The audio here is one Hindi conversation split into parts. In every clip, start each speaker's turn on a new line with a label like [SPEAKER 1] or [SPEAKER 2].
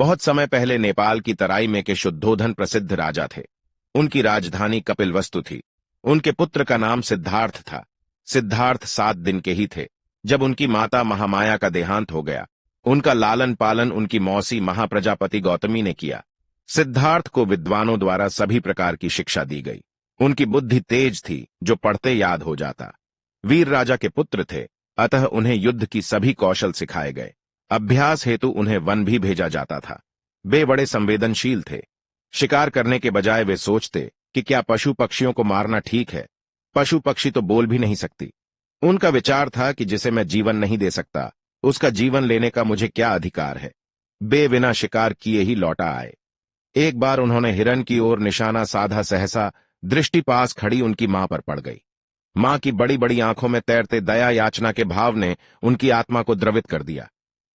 [SPEAKER 1] बहुत समय पहले नेपाल की तराई में के शुद्धोधन प्रसिद्ध राजा थे। उनकी राजधानी कपिलवस्तु थी। उनके पुत्र का नाम सिद्धार्थ था। सिद्धार्थ 7 दिन के ही थे जब उनकी माता महामाया का देहांत हो गया। उनका लालन पालन उनकी मौसी महाप्रजापति गौतमी ने किया। सिद्धार्थ को विद्वानों द्वारा सभी प्रकार की शिक्षा दी गई। उनकी बुद्धि तेज थी, जो पढ़ते याद हो जाता। वीर राजा के पुत्र थे, अतः उन्हें युद्ध की सभी कौशल सिखाए गए। अभ्यास हेतु उन्हें वन भी भेजा जाता था। वे बड़े संवेदनशील थे। शिकार करने के बजाय वे सोचते कि क्या पशु पक्षियों को मारना ठीक है। पशु पक्षी तो बोल भी नहीं सकती। उनका विचार था कि जिसे मैं जीवन नहीं दे सकता, उसका जीवन लेने का मुझे क्या अधिकार है। वे बिना शिकार किए ही लौटा आए। एक बार उन्होंने हिरन की ओर निशाना साधा, सहसा दृष्टि पास खड़ी उनकी मां पर पड़ गई। मां की बड़ी बड़ी आंखों में तैरते दया याचना के भाव ने उनकी आत्मा को द्रवित कर दिया।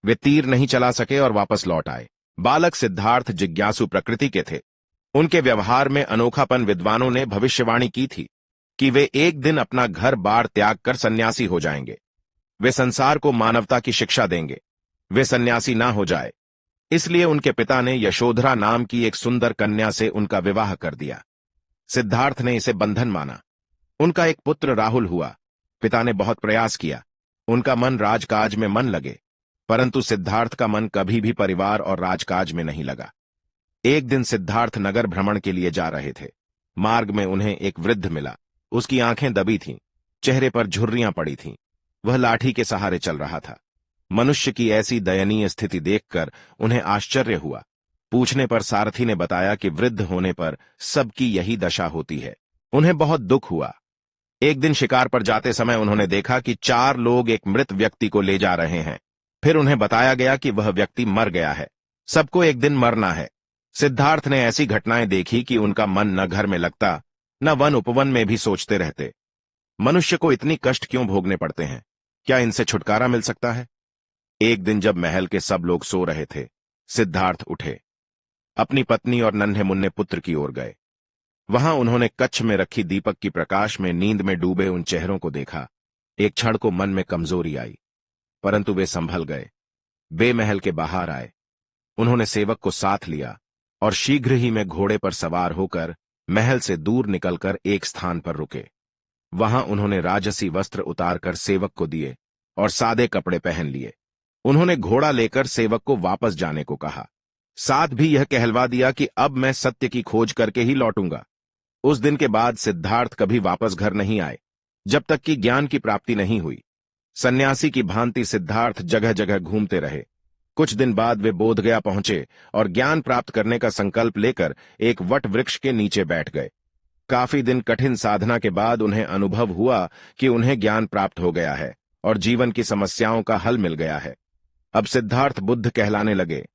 [SPEAKER 1] वे तीर नहीं चला सके और वापस लौट आए। बालक सिद्धार्थ जिज्ञासु प्रकृति के थे। उनके व्यवहार में अनोखापन विद्वानों ने भविष्यवाणी की थी कि वे एक दिन अपना घर बार त्याग कर सन्यासी हो जाएंगे। वे संसार को मानवता की शिक्षा देंगे। वे सन्यासी ना हो जाए, इसलिए उनके पिता ने यशोधरा नाम की एक सुंदर कन्या से उनका विवाह कर दिया। सिद्धार्थ ने इसे बंधन माना। उनका एक पुत्र राहुल हुआ। पिता ने बहुत प्रयास किया, उनका मन राजकाज में मन लगे, परंतु सिद्धार्थ का मन कभी भी परिवार और राजकाज में नहीं लगा। एक दिन सिद्धार्थ नगर भ्रमण के लिए जा रहे थे। मार्ग में उन्हें एक वृद्ध मिला। उसकी आंखें दबी थीं, चेहरे पर झुर्रियां पड़ी थीं। वह लाठी के सहारे चल रहा था। मनुष्य की ऐसी दयनीय स्थिति देखकर उन्हें आश्चर्य हुआ। पूछने पर सारथी ने बताया कि वृद्ध होने पर सबकी यही दशा होती है। उन्हें बहुत दुख हुआ। एक दिन शिकार पर जाते समय उन्होंने देखा कि 4 लोग एक मृत व्यक्ति को ले जा रहे हैं। फिर उन्हें बताया गया कि वह व्यक्ति मर गया है। सबको एक दिन मरना है। सिद्धार्थ ने ऐसी घटनाएं देखी कि उनका मन न घर में लगता, न वन उपवन में भी सोचते रहते। मनुष्य को इतनी कष्ट क्यों भोगने पड़ते हैं? क्या इनसे छुटकारा मिल सकता है? एक दिन जब महल के सब लोग सो रहे थे, सिद्धार्थ उठे, अपनी पत्नी और नन्हे मुन्ने पुत्र की ओर गए। वहां उन्होंने कक्ष में रखी दीपक की प्रकाश में नींद में डूबे उन चेहरों को देखा। एक क्षण को मन में कमजोरी आई, परंतु वे संभल गए। वे महल के बाहर आए। उन्होंने सेवक को साथ लिया और शीघ्र ही में घोड़े पर सवार होकर महल से दूर निकलकर एक स्थान पर रुके। वहां उन्होंने राजसी वस्त्र उतारकर सेवक को दिए और सादे कपड़े पहन लिए। उन्होंने घोड़ा लेकर सेवक को वापस जाने को कहा। साथ भी यह कहलवा दिया कि अब मैं सत्य की खोज करके ही लौटूंगा। उस दिन के बाद सिद्धार्थ कभी वापस घर नहीं आए, जब तक कि ज्ञान की प्राप्ति नहीं हुई। सन्यासी की भांति सिद्धार्थ जगह जगह घूमते रहे। कुछ दिन बाद वे बोधगया पहुंचे और ज्ञान प्राप्त करने का संकल्प लेकर एक वट वृक्ष के नीचे बैठ गए। काफी दिन कठिन साधना के बाद उन्हें अनुभव हुआ कि उन्हें ज्ञान प्राप्त हो गया है और जीवन की समस्याओं का हल मिल गया है। अब सिद्धार्थ बुद्ध कहलाने लगे।